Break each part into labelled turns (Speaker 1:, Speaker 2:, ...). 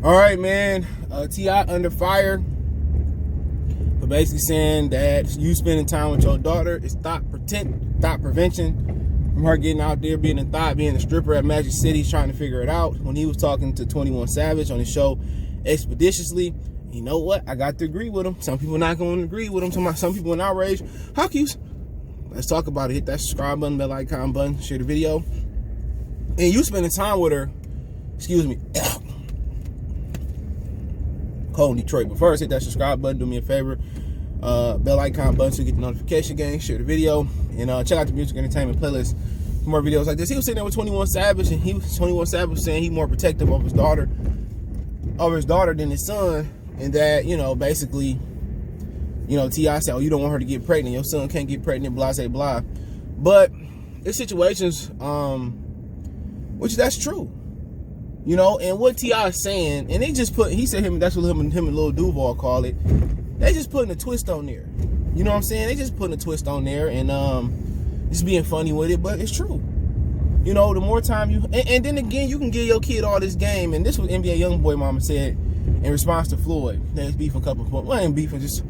Speaker 1: All right, man. Thot under fire for basically saying that you spending time with your daughter is thought prevention from her getting out there being a thought, being a stripper at Magic City, trying to figure it out. When he was talking to 21 Savage on his show Expeditiously, you know what? I got to agree with him. Some people not going to agree with him. Some people in outrage. How cute? Let's talk about it. Hit that subscribe button, bell icon button, share the video. And you spending time with her, excuse me, cold in Detroit. But first, hit that subscribe button. Do me a favor. Bell icon button so you get the notification gang. Share the video. And check out the music entertainment playlist for more videos like this. He was sitting there with 21 Savage, and 21 Savage was saying he's more protective of his daughter than his son. And that, basically, T.I. said, oh, you don't want her to get pregnant. Your son can't get pregnant, blah, say, blah. But there's situations, which that's true. And what T.I. is saying, and they just he said that's what him and Lil Duval call it. They just putting a twist on there. You know what I'm saying? They just putting a twist on there and just being funny with it, but it's true. The more time and then again, you can give your kid all this game, and this was NBA Youngboy mama said in response to Floyd. There's beefing a couple of points. Well, ain't beefing, just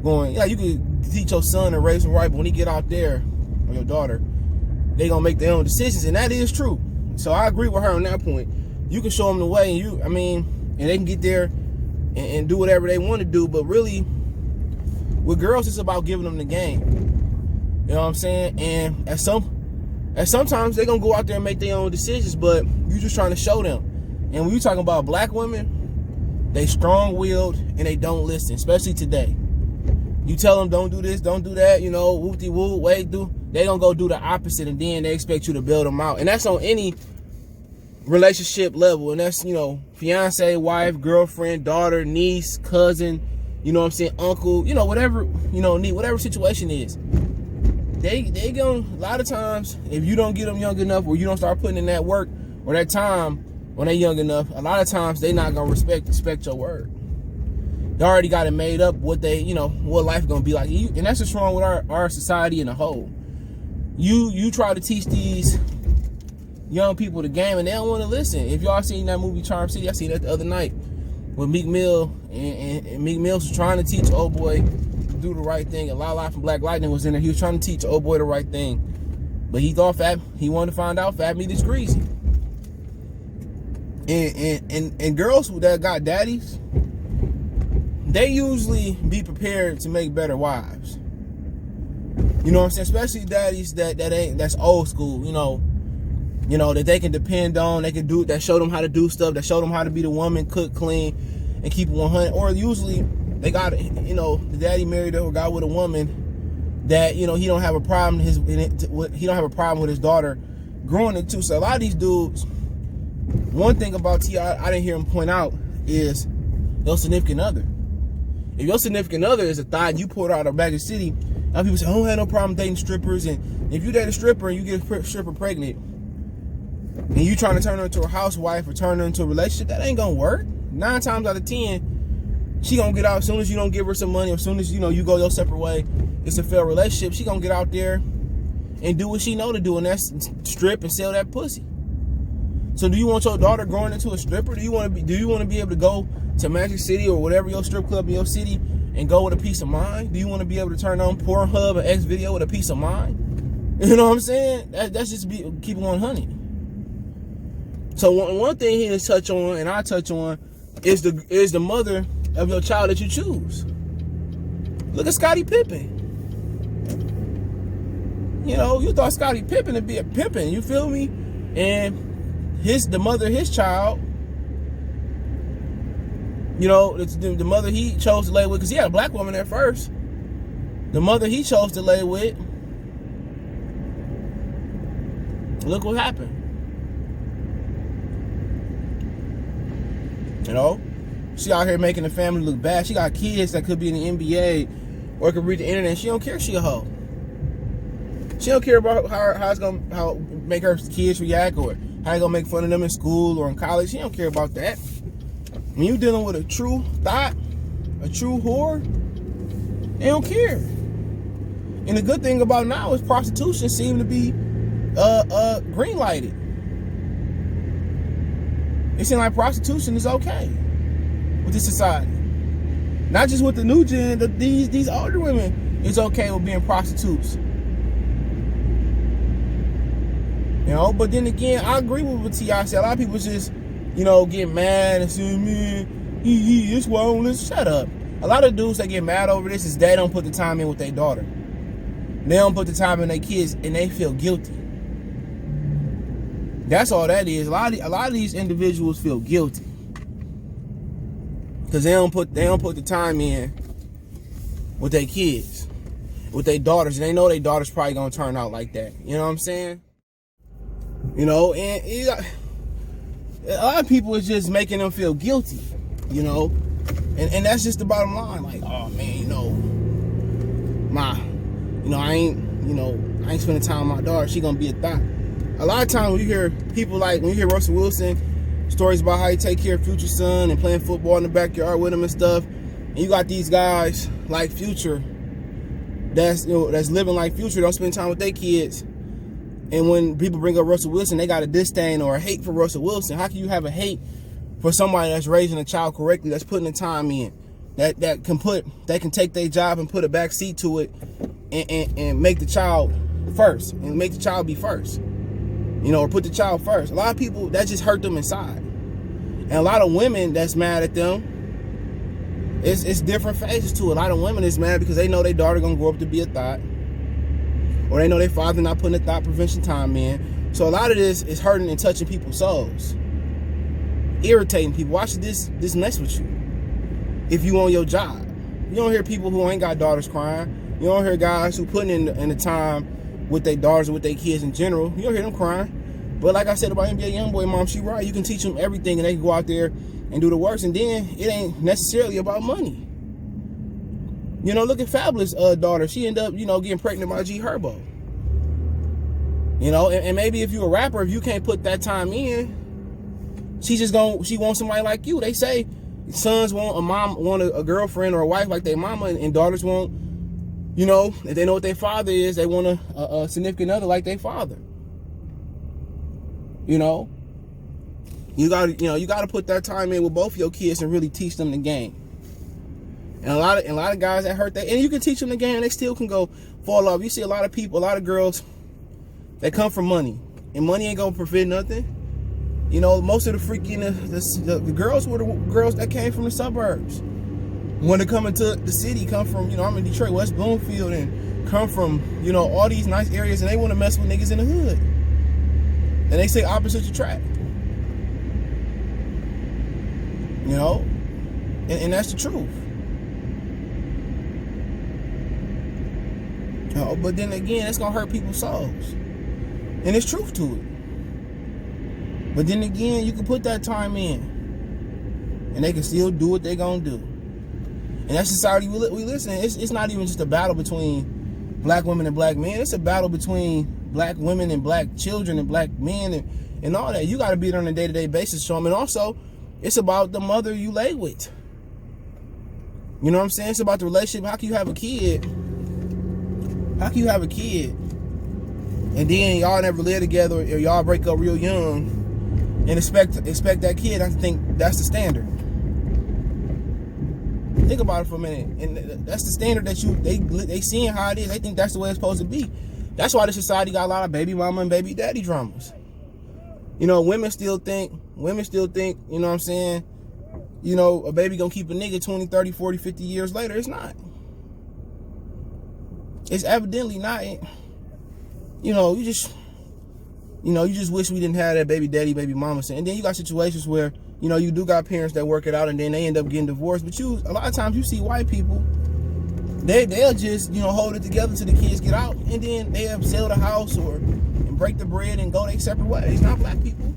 Speaker 1: going, yeah, you could teach your son and raise him right, but when he get out there, or your daughter, they gonna make their own decisions, and that is true. So I agree with her on that point. You can show them the way, and they can get there and do whatever they want to do, but really, with girls, it's about giving them the game. You know what I'm saying? And at sometimes they're gonna go out there and make their own decisions, but you just trying to show them. And when you talking about black women, they strong-willed and they don't listen, especially today. You tell them don't do this, don't do that, whoop-de-whoop, they gonna go do the opposite, and then they expect you to build them out. And that's on any relationship level, and that's, fiance, wife, girlfriend, daughter, niece, cousin, uncle, whatever, whatever situation is. They gonna, a lot of times, if you don't get them young enough, or you don't start putting in that work or that time when they're young enough, a lot of times they not gonna respect your word. They already got it made up what what life gonna be like. And that's what's wrong with our society in a whole. You try to teach these young people the game, and they don't want to listen. If y'all seen that movie Charm City, I seen that the other night with Meek Mill, and Meek Mill was trying to teach old boy to do the right thing, and Lala from Black Lightning was in there. He was trying to teach old boy the right thing, but he thought he wanted to find out fat meat is greasy. And girls that got daddies, they usually be prepared to make better wives. You know what I'm saying? Especially daddies that's old school, that they can depend on, they can do, that show them how to do stuff, that show them how to be the woman, cook, clean, and keep it 100. Or usually they got, the daddy married or got with a woman that, he don't have a problem he don't have a problem with his daughter growing into. So a lot of these dudes, one thing about T.I. I didn't hear him point out is your significant other. If your significant other is a thot, you pulled out of Magic City, a lot of people say, I don't have no problem dating strippers. And if you date a stripper and you get a stripper pregnant, and you trying to turn her into a housewife or turn her into a relationship, that ain't gonna work. 9 times out of 10, she gonna get out as soon as you don't give her some money, or as soon as you go your separate way. It's a failed relationship. She gonna get out there and do what she know to do, and that's strip and sell that pussy. So do you want your daughter growing into a stripper? Do you want to be able to go to Magic City or whatever your strip club in your city and go with a peace of mind? Do you want to be able to turn on Pornhub and X video with a peace of mind? You know what I'm saying? That's just keep it 100. So one thing he just touch on, and I touch on, is the mother of your child that you choose. Look at Scottie Pippen. You thought Scottie Pippen would be a pimpin', you feel me? And the mother of his child, the mother he chose to lay with, because he had a black woman at first. The mother he chose to lay with, look what happened. She out here making the family look bad. She got kids that could be in the NBA or could read the internet. She don't care she a hoe. She don't care about how make her kids react, or how you gonna make fun of them in school or in college. She don't care about that. When you dealing with a true thot, a true whore, they don't care. And the good thing about now is prostitution seems to be green lighted. It seems like prostitution is okay. with this society. Not just with the new gen, these older women is okay with being prostitutes. You know, but then again, I agree with what T.I. said. A lot of people just, you know, get mad and say, man, it's why I don't listen. Shut up. A lot of dudes that get mad over this is they don't put the time in with their daughter. They don't put the time in their kids, and they feel guilty. That's all that is. A lot of these individuals feel guilty because they don't put the time in with their kids, with their daughters, and they know their daughters probably gonna turn out like that. You know what I'm saying? You know, and a lot of people is just making them feel guilty. You know, and that's just the bottom line. Like, oh man, I ain't spending time with my daughter. She gonna be a thot. A lot of times when you hear people when you hear Russell Wilson stories about how he take care of Future's son and playing football in the backyard with him and stuff, and you got these guys like Future that's living like Future, don't spend time with their kids. And when people bring up Russell Wilson, they got a disdain or a hate for Russell Wilson. How can you have a hate for somebody that's raising a child correctly, that's putting the time in, that can take their job and put a back seat to it and make the child first and make the child be first, or put the child first. A lot of people, that just hurt them inside. And a lot of women that's mad at them, it's different phases to it. A lot of women is mad because they know their daughter gonna grow up to be a thot, or they know their father not putting the thot prevention time in. So a lot of this is hurting and touching people's souls, irritating people. Why should this mess with you if you on your job? You don't hear people who ain't got daughters crying. You don't hear guys who putting in the time with their daughters or with their kids in general. You don't hear them crying. But like I said about NBA Youngboy mom, she right. You can teach them everything and they can go out there and do the works. And then it ain't necessarily about money. Look at Fabulous daughter. She ended up, getting pregnant by G Herbo. And maybe if you're a rapper, if you can't put that time in, she wants somebody like you. They say sons want a girlfriend or a wife like their mama, and daughters want, if they know what their father is, they want a significant other like their father. You gotta put that time in with both your kids and really teach them the game. And a lot of guys that hurt that, and you can teach them the game, they still can go fall off. You see a lot of people, a lot of girls that come from money, and money ain't gonna prevent nothing. Most of the freaking the girls were the girls that came from the suburbs. When they come into the city, come from, I'm in Detroit, West Bloomfield, and come from, all these nice areas, and they want to mess with niggas in the hood. And they say opposites attract. And that's the truth. But then again, it's going to hurt people's souls. And there's truth to it. But then again, you can put that time in, and they can still do what they're going to do. And that society we live in, it's not even just a battle between black women and black men. It's a battle between black women and black children and black men and all that. You got to be there on a day-to-day basis, show them. And also, it's about the mother you lay with. You know what I'm saying? It's about the relationship. How can you have a kid? And then y'all never live together, or y'all break up real young and expect that kid? I think that's the standard. Think about it for a minute, and that's the standard that they seeing how it is. They think that's the way it's supposed to be. That's why the society got a lot of baby mama and baby daddy dramas. Women still think, you know what I'm saying, a baby gonna keep a nigga 20, 30, 40, 50 years later. It's not. It's evidently not. You just wish we didn't have that baby daddy, baby mama. And then you got situations where, you do got parents that work it out and then they end up getting divorced. But a lot of times you see white people, they'll just, hold it together till the kids get out, and then they'll sell the house and break the bread and go their separate ways. Not black people.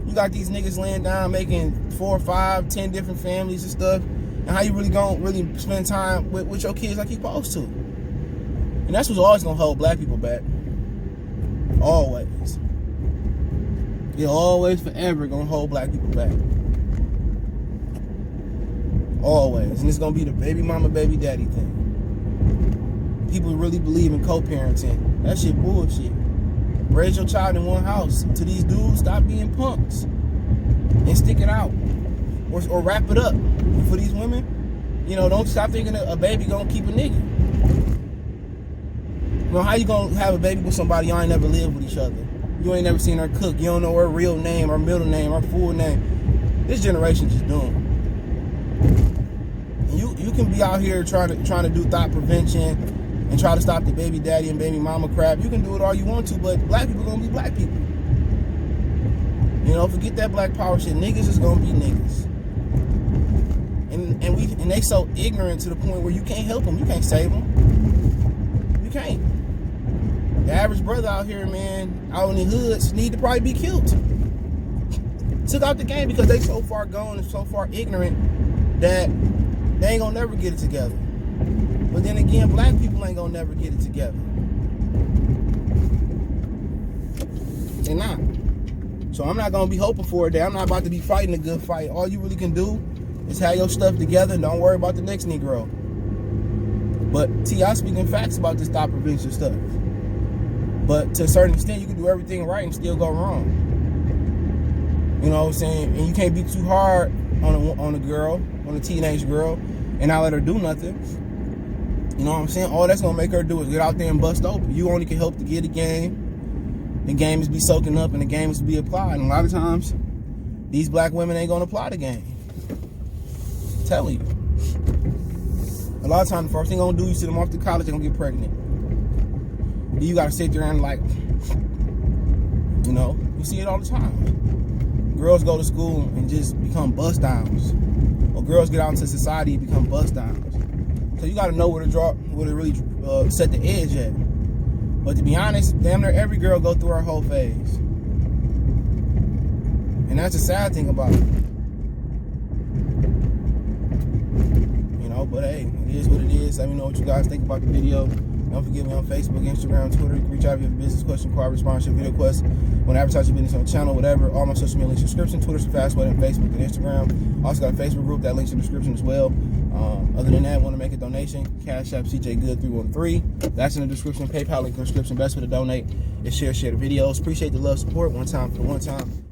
Speaker 1: You got these niggas laying down making 4, 5, 10 different families and stuff. And how you really gonna spend time with your kids like you supposed to? And that's what's always gonna hold black people back. Always. You're always forever gonna hold black people back. Always. And it's gonna be the baby mama, baby daddy thing. People really believe in co-parenting. That shit bullshit. Raise your child in one house. To these dudes, stop being punks. and stick it out, or wrap it up. And for these women, you know, don't stop thinking a baby gonna keep a nigga. You know, how you gonna have a baby with somebody y'all ain't never lived with each other? You ain't never seen her cook. You don't know her real name, her middle name, her full name. This generation just doomed. You can be out here trying to do thought prevention and try to stop the baby daddy and baby mama crap. You can do it all you want to, but black people gonna be black people. You know, forget that black power shit. Niggas is gonna be niggas. And they so ignorant to the point where you can't help them. You can't save them. You can't. The average brother out here, man, out in the hoods, need to probably be killed. Took out the game because they so far gone and so far ignorant that they ain't gonna never get it together. But then again, black people ain't gonna never get it together. They're not. So I'm not gonna be hoping for it. I'm not about to be fighting a good fight. All you really can do is have your stuff together and don't worry about the next Negro. But T.I. speaking facts about this thought prevention stuff. But to a certain extent, you can do everything right and still go wrong. You know what I'm saying? And you can't be too hard on a girl, on a teenage girl, and not let her do nothing. You know what I'm saying? All that's gonna make her do is get out there and bust open. You only can help to get a game. The game is be soaking up and the game is to be applied. And a lot of times, these black women ain't gonna apply the game. I'm telling you. A lot of times, the first thing they're gonna do, you send them off to college, they're gonna get pregnant. Then you gotta sit there and like, you know, you see it all the time. Girls go to school and just become bust downs. Or girls get out into society and become bust downs. So you gotta know where to really set the edge at. But to be honest, damn near every girl go through her whole phase. And that's the sad thing about it. You know, but hey, it is what it is. Let me know what you guys think about the video. Don't forget me on Facebook, Instagram, Twitter. You can reach out if you have a business question, call, response, your video quest. Want to advertise your business on the channel, whatever. All my social media links in the description. Twitter's the fast way, and Facebook and Instagram. Also got a Facebook group, that link's in the description as well. Other than that, want to make a donation, Cash App CJ Good 313. That's in the description. PayPal link in the description. Best way to donate is share the videos. Appreciate the love, support. One time for the one time.